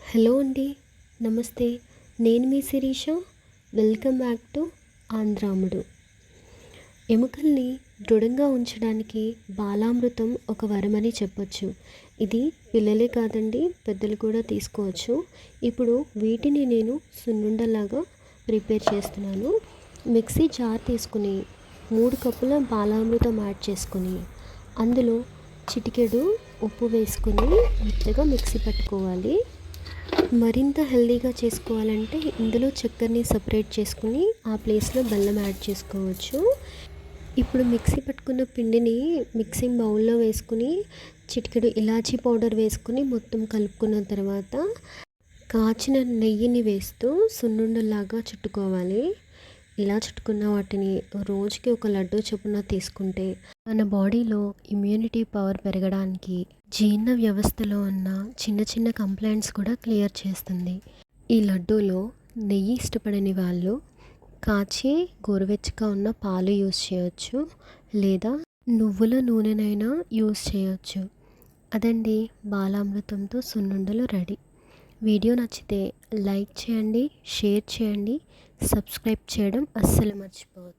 Hello అండి. నమస్తే. నేను మీ Shirisha. Welcome back to Andhramudu. ఎముకల్ని దృఢంగా ఉంచడానికి బాలామృతం ఒక వరమని చెప్పొచ్చు. ఇది పిల్లలే కాదండి, పెద్దలు కూడా తీసుకోవచ్చు. ఇప్పుడు వీటిని నేను సున్నుండలాగా ప్రిపేర్ చేస్తున్నాను. మిక్సీ జార్ తీసుకుని 3 కప్పుల బాలామృతం యాడ్ చేసుకుని అందులో చిటికెడు ఉప్పు వేసుకుని మెత్తగా మిక్సీ పట్టుకోవాలి. మరింత హెల్తీగా చేసుకోవాలంటే ఇందులో చక్కెరని సపరేట్ చేసుకుని ఆ ప్లేస్లో బెల్లం యాడ్ చేసుకోవచ్చు. ఇప్పుడు మిక్సీ పట్టుకున్న పిండిని మిక్సింగ్ బౌల్లో వేసుకుని చిటికెడు ఇలాచీ పౌడర్ వేసుకుని మొత్తం కలుపుకున్న తర్వాత కాచిన నెయ్యిని వేస్తూ సున్నుండలాగా చుట్టుకోవాలి. ఇలా చుట్టుకున్న వాటిని రోజుకి ఒక లడ్డు చొప్పున తీసుకుంటే మన బాడీలో ఇమ్యూనిటీ పవర్ పెరగడానికి, జీర్ణ వ్యవస్థలో ఉన్న చిన్న చిన్న కంప్లైంట్స్ కూడా క్లియర్ చేస్తుంది. ఈ లడ్డూలో నెయ్యి ఇష్టపడని వాళ్ళు కాచి గోరువెచ్చగా ఉన్న పాలు యూస్ చేయొచ్చు, లేదా నువ్వుల నూనెనైనా యూస్ చేయొచ్చు. అదండి, బాలామృతంతో సున్నుండలు రెడీ. వీడియో నచ్చితే లైక్ చేయండి, షేర్ చేయండి, సబ్స్క్రైబ్ చేయడం అస్సలు మర్చిపోవద్దు.